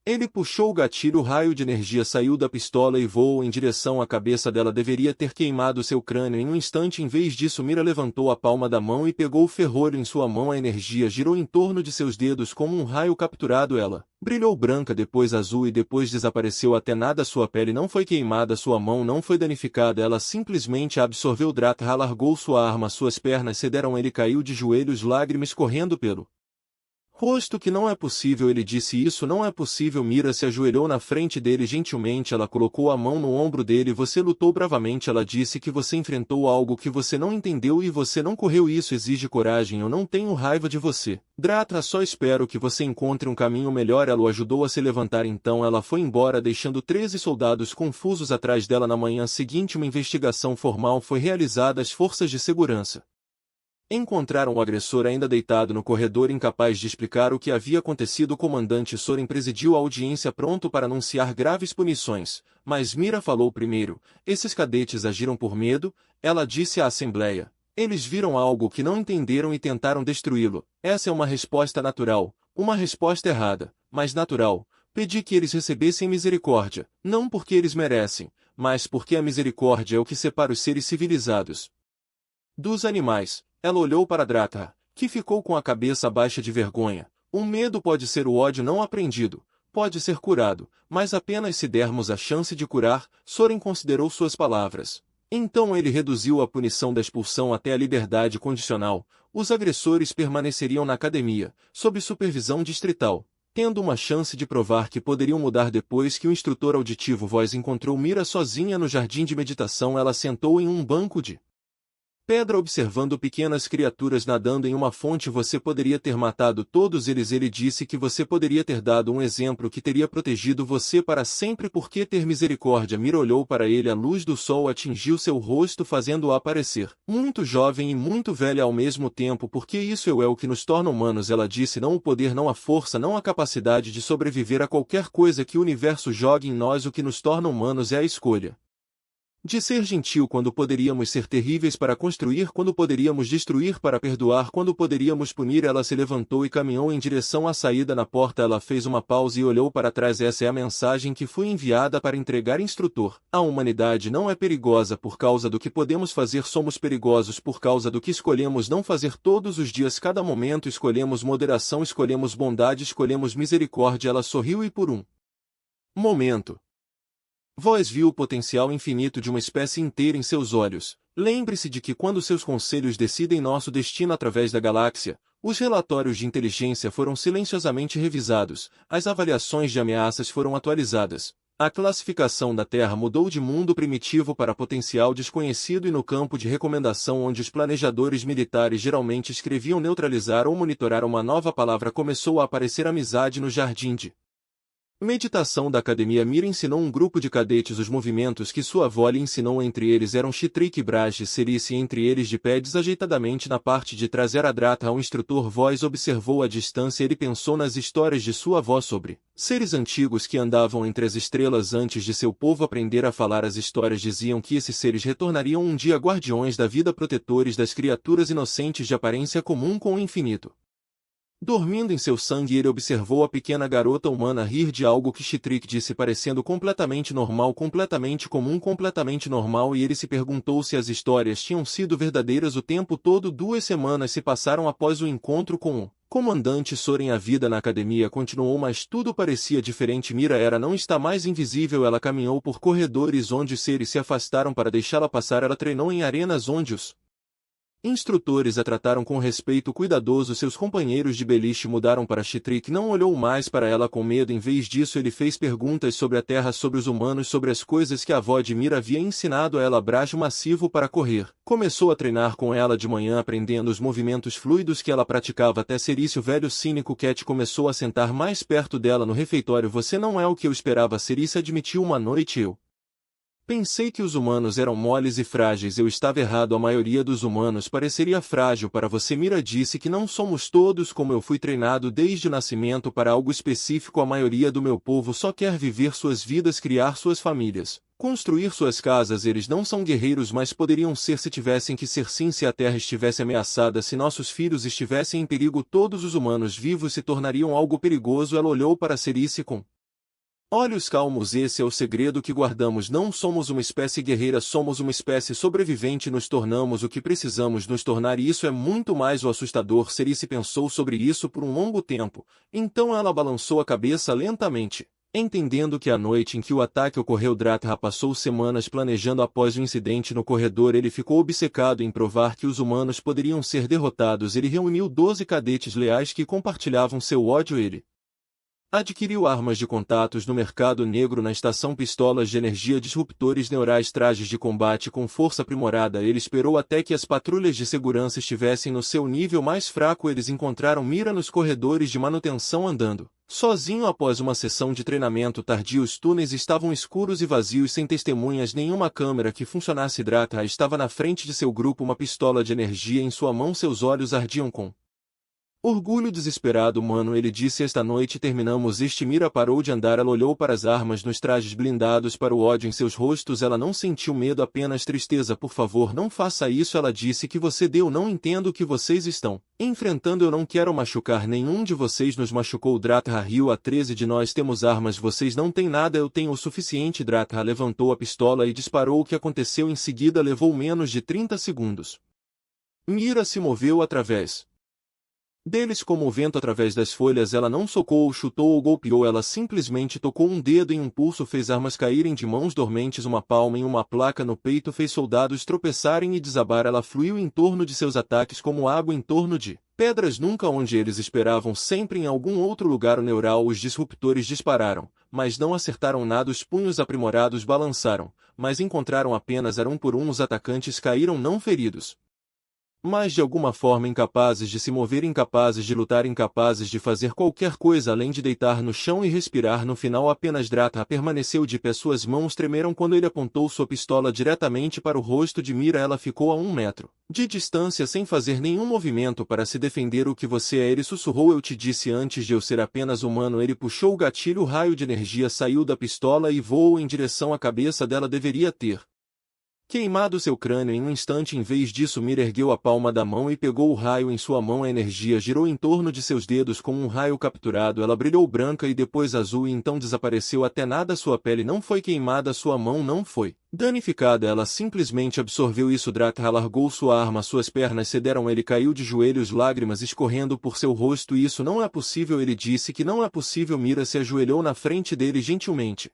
Ele puxou o gatilho. O raio de energia saiu da pistola e voou em direção à cabeça dela. Deveria ter queimado seu crânio em um instante. Em vez disso, Mira levantou a palma da mão e pegou o ferrolho em sua mão. A energia girou em torno de seus dedos como um raio capturado. Ela brilhou branca, depois azul e depois desapareceu até nada. Sua pele não foi queimada, sua mão não foi danificada. Ela simplesmente a absorveu. Dratra largou sua arma. Suas pernas cederam. Ele caiu de joelhos, lágrimas correndo pelo rosto. Que não é possível, ele disse. Isso não é possível. Mira se ajoelhou na frente dele gentilmente. Ela colocou a mão no ombro dele. Você lutou bravamente. Ela disse que você enfrentou algo que você não entendeu e você não correu. Isso exige coragem. Eu não tenho raiva de você, Dratra. Só espero que você encontre um caminho melhor. Ela o ajudou a se levantar. Então ela foi embora, deixando 13 soldados confusos atrás dela. Na manhã seguinte, uma investigação formal foi realizada. As forças de segurança encontraram o agressor ainda deitado no corredor, incapaz de explicar o que havia acontecido. O comandante Soren presidiu a audiência, pronto para anunciar graves punições, mas Mira falou primeiro. Esses cadetes agiram por medo, ela disse à Assembleia. Eles viram algo que não entenderam e tentaram destruí-lo. Essa é uma resposta natural, uma resposta errada, mas natural. Pedi que eles recebessem misericórdia, não porque eles merecem, mas porque a misericórdia é o que separa os seres civilizados dos animais. Ela olhou para Dratra, que ficou com a cabeça baixa de vergonha. O medo pode ser o ódio não aprendido, pode ser curado, mas apenas se dermos a chance de curar. Soren considerou suas palavras. Então ele reduziu a punição da expulsão até a liberdade condicional. Os agressores permaneceriam na academia, sob supervisão distrital, tendo uma chance de provar que poderiam mudar. Depois que o instrutor auditivo Voz encontrou Mira sozinha no jardim de meditação, ela sentou em um banco de pedra observando pequenas criaturas nadando em uma fonte. Você poderia ter matado todos eles. Ele disse que você poderia ter dado um exemplo que teria protegido você para sempre. Por que ter misericórdia? Mira olhou para ele. A luz do sol atingiu seu rosto, fazendo-o aparecer muito jovem e muito velha ao mesmo tempo. Porque isso é o que nos torna humanos, ela disse. Não o poder, não a força, não a capacidade de sobreviver a qualquer coisa que o universo jogue em nós. O que nos torna humanos é a escolha de ser gentil quando poderíamos ser terríveis, para construir quando poderíamos destruir, para perdoar quando poderíamos punir. Ela se levantou e caminhou em direção à saída. Na porta ela fez uma pausa e olhou para trás. Essa é a mensagem que foi enviada para entregar. Instrutor: a humanidade não é perigosa por causa do que podemos fazer, somos perigosos por causa do que escolhemos não fazer todos os dias. Cada momento escolhemos moderação, escolhemos bondade, escolhemos misericórdia. Ela sorriu e por um momento Voz viu o potencial infinito de uma espécie inteira em seus olhos. Lembre-se de que quando seus conselhos decidem nosso destino através da galáxia, os relatórios de inteligência foram silenciosamente revisados, as avaliações de ameaças foram atualizadas. A classificação da Terra mudou de mundo primitivo para potencial desconhecido, e no campo de recomendação onde os planejadores militares geralmente escreviam neutralizar ou monitorar uma nova palavra, começou a aparecer amizade no jardim de meditação da academia. Mira ensinou um grupo de cadetes os movimentos que sua avó lhe ensinou. Entre eles eram Chitrik e Braj de Cerice, entre eles de pé desajeitadamente na parte de trás era Dratra. O instrutor Voz observou à distância. Ele pensou nas histórias de sua avó sobre seres antigos que andavam entre as estrelas antes de seu povo aprender a falar. As histórias diziam que esses seres retornariam um dia, guardiões da vida, protetores das criaturas inocentes de aparência comum com o infinito dormindo em seu sangue. Ele observou a pequena garota humana rir de algo que Chitrik disse, parecendo completamente normal, completamente comum, completamente normal, e ele se perguntou se as histórias tinham sido verdadeiras o tempo todo. 2 semanas se passaram após o encontro com o comandante Soren. A vida na academia continuou, mas tudo parecia diferente. Mira não está mais invisível. Ela caminhou por corredores onde os seres se afastaram para deixá-la passar. Ela treinou em arenas onde os Instrutores a trataram com respeito cuidadoso. Seus companheiros de beliche mudaram para Chitrik. Não olhou mais para ela com medo. Em vez disso, ele fez perguntas sobre a terra, sobre os humanos, sobre as coisas que a avó de Mira havia ensinado a ela. Braço massivo para correr. Começou a treinar com ela de manhã, aprendendo os movimentos fluidos que ela praticava até Cerício. O velho cínico Cat começou a sentar mais perto dela no refeitório. Você não é o que eu esperava, Cerício admitiu uma noite. Eu pensei que os humanos eram moles e frágeis. Eu estava errado. A maioria dos humanos pareceria frágil para você. Mira disse que não somos todos como eu. Fui treinado desde o nascimento para algo específico. A maioria do meu povo só quer viver suas vidas, criar suas famílias, construir suas casas. Eles não são guerreiros, mas poderiam ser se tivessem que ser. Sim, se a terra estivesse ameaçada, se nossos filhos estivessem em perigo, todos os humanos vivos se tornariam algo perigoso. Ela olhou para Cerício com olhos calmos. Esse é o segredo que guardamos. Não somos uma espécie guerreira, somos uma espécie sobrevivente. Nos tornamos o que precisamos nos tornar, e isso é muito mais o assustador. Cerício pensou sobre isso por um longo tempo. Então ela balançou a cabeça lentamente, entendendo que a noite em que o ataque ocorreu, Dratra passou semanas planejando. Após o incidente no corredor, ele ficou obcecado em provar que os humanos poderiam ser derrotados. Ele reuniu 12 cadetes leais que compartilhavam seu ódio. Ele adquiriu armas de contatos no mercado negro, na estação, pistolas de energia, disruptores neurais, trajes de combate com força aprimorada. Ele esperou até que as patrulhas de segurança estivessem no seu nível mais fraco. Eles encontraram Mira nos corredores de manutenção andando sozinho após uma sessão de treinamento tardio. Os túneis estavam escuros e vazios, sem testemunhas, nenhuma câmera que funcionasse. Dratra estava na frente de seu grupo, uma pistola de energia em sua mão. Seus olhos ardiam com orgulho desesperado. Mano, ele disse, esta noite terminamos. Mira parou de andar. Ela olhou para as armas nos trajes blindados, para o ódio em seus rostos. Ela não sentiu medo, apenas tristeza. Por favor, não faça isso. Ela disse que você deu. Não entendo o que vocês estão enfrentando. Eu não quero machucar nenhum de vocês. Nos machucou. Dratra riu. A 13 de nós temos armas. Vocês não têm nada. Eu tenho o suficiente. Dratra levantou a pistola e disparou. O que aconteceu em seguida levou menos de 30 segundos. Mira se moveu através deles como o vento através das folhas. Ela não socou, chutou ou golpeou. Ela simplesmente tocou um dedo em um pulso, fez armas caírem de mãos dormentes, uma palma em uma placa no peito, fez soldados tropeçarem e desabar. Ela fluiu em torno de seus ataques como água em torno de pedras, nunca onde eles esperavam, sempre em algum outro lugar. O neural, os disruptores dispararam, mas não acertaram nada. Os punhos aprimorados balançaram, mas encontraram apenas ar. Um por um os atacantes caíram, não feridos, mas de alguma forma incapazes de se mover, incapazes de lutar, incapazes de fazer qualquer coisa além de deitar no chão e respirar. No final, apenas Dratra permaneceu de pé. Suas mãos tremeram quando ele apontou sua pistola diretamente para o rosto de Mira. Ela ficou a 1 metro de distância sem fazer nenhum movimento para se defender. O que você é? Ele sussurrou. Eu te disse antes de eu ser apenas humano. Ele puxou o gatilho. O raio de energia saiu da pistola e voou em direção à cabeça dela. Deveria ter queimado seu crânio em um instante. Em vez disso, Mira ergueu a palma da mão e pegou o raio em sua mão. A energia girou em torno de seus dedos como um raio capturado. Ela brilhou branca e depois azul e então desapareceu até nada. Sua pele não foi queimada, sua mão não foi danificada. Ela simplesmente absorveu isso. Dratra largou sua arma. Suas pernas cederam. Ele caiu de joelhos, lágrimas escorrendo por seu rosto. Isso não é possível. Ele disse que não é possível. Mira se ajoelhou na frente dele gentilmente.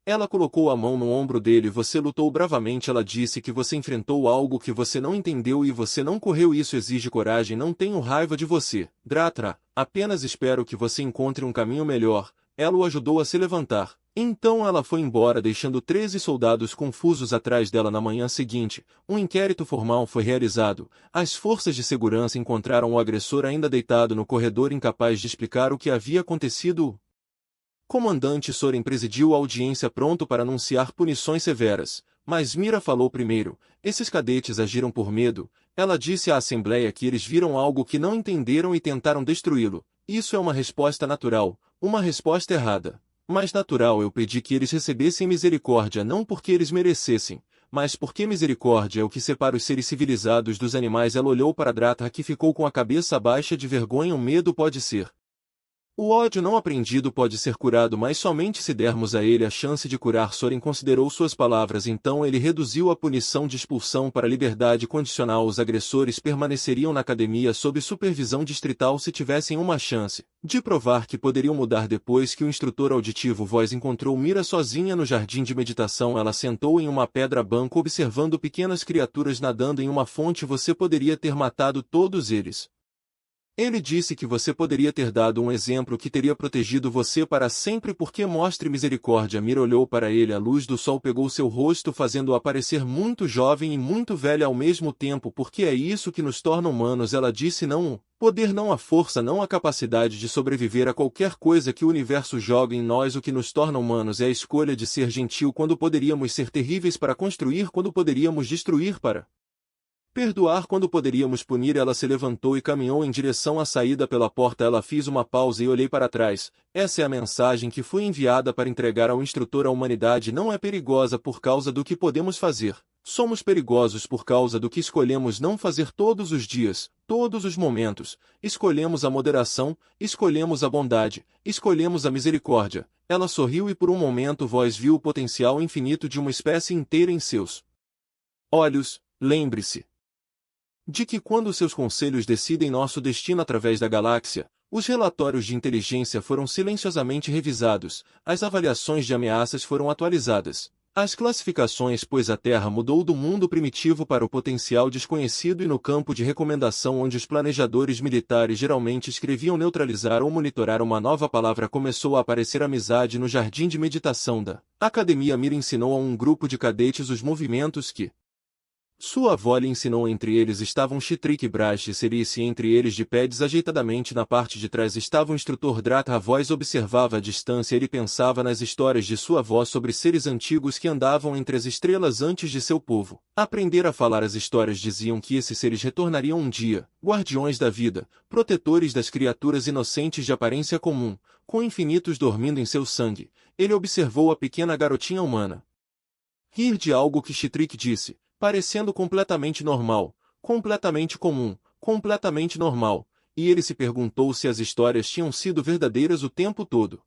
Ela colocou a mão no ombro dele. Você lutou bravamente. Ela disse que você enfrentou algo que você não entendeu e você não correu. Isso exige coragem. Não tenho raiva de você, Dratra. Apenas espero que você encontre um caminho melhor. Ela o ajudou a se levantar. Então ela foi embora, deixando 13 soldados confusos atrás dela. Na manhã seguinte, um inquérito formal foi realizado. As forças de segurança encontraram o agressor ainda deitado no corredor, incapaz de explicar o que havia acontecido. Comandante Soren presidiu a audiência, pronto para anunciar punições severas, mas Mira falou primeiro. Esses cadetes agiram por medo. Ela disse à Assembleia que eles viram algo que não entenderam e tentaram destruí-lo. Isso é uma resposta natural, uma resposta errada, mas natural. Eu pedi que eles recebessem misericórdia, não porque eles merecessem, mas porque misericórdia é o que separa os seres civilizados dos animais. Ela olhou para Dratra, que ficou com a cabeça baixa de vergonha. O medo pode ser O ódio não aprendido pode ser curado, mas somente se dermos a ele a chance de curar. Soren considerou suas palavras, então ele reduziu a punição de expulsão para liberdade condicional. Os agressores permaneceriam na academia sob supervisão distrital se tivessem uma chance de provar que poderiam mudar. Depois que o instrutor auditivo Voz encontrou Mira sozinha no jardim de meditação, ela sentou em uma pedra-banco observando pequenas criaturas nadando em uma fonte. Você poderia ter matado todos eles. Ele disse que você poderia ter dado um exemplo que teria protegido você para sempre. Porque mostre misericórdia. Mira olhou para ele. A luz do sol pegou seu rosto, fazendo-o parecer muito jovem e muito velha ao mesmo tempo. Porque é isso que nos torna humanos. Ela disse: não o poder, não a força, não a capacidade de sobreviver a qualquer coisa que o universo joga em nós. O que nos torna humanos é a escolha de ser gentil quando poderíamos ser terríveis, para construir quando poderíamos destruir, para perdoar quando poderíamos punir. Ela se levantou e caminhou em direção à saída pela porta. Ela fez uma pausa e olhei para trás. Essa é a mensagem que foi enviada para entregar ao instrutor. A humanidade não é perigosa por causa do que podemos fazer. Somos perigosos por causa do que escolhemos não fazer todos os dias, todos os momentos. Escolhemos a moderação, escolhemos a bondade, escolhemos a misericórdia. Ela sorriu e por um momento Voz viu o potencial infinito de uma espécie inteira em seus olhos. Lembre-se de que quando seus conselhos decidem nosso destino através da galáxia, os relatórios de inteligência foram silenciosamente revisados, as avaliações de ameaças foram atualizadas, as classificações, pois a Terra mudou do mundo primitivo para o potencial desconhecido. E no campo de recomendação, onde os planejadores militares geralmente escreviam neutralizar ou monitorar uma nova palavra, começou a aparecer amizade no jardim de meditação da academia. Mira ensinou a um grupo de cadetes os movimentos que sua avó lhe ensinou. Entre eles estavam Chitrik e Brash e Cerice, entre eles de pé desajeitadamente na parte de trás estava o instrutor Dratha. A Voz observava à distância. Ele pensava nas histórias de sua avó sobre seres antigos que andavam entre as estrelas antes de seu povo aprender a falar. As histórias diziam que esses seres retornariam um dia, guardiões da vida, protetores das criaturas inocentes de aparência comum, com infinitos dormindo em seu sangue. Ele observou a pequena garotinha humana rir de algo que Chitrik disse, parecendo completamente normal, completamente comum, completamente normal, e ele se perguntou se as histórias tinham sido verdadeiras o tempo todo.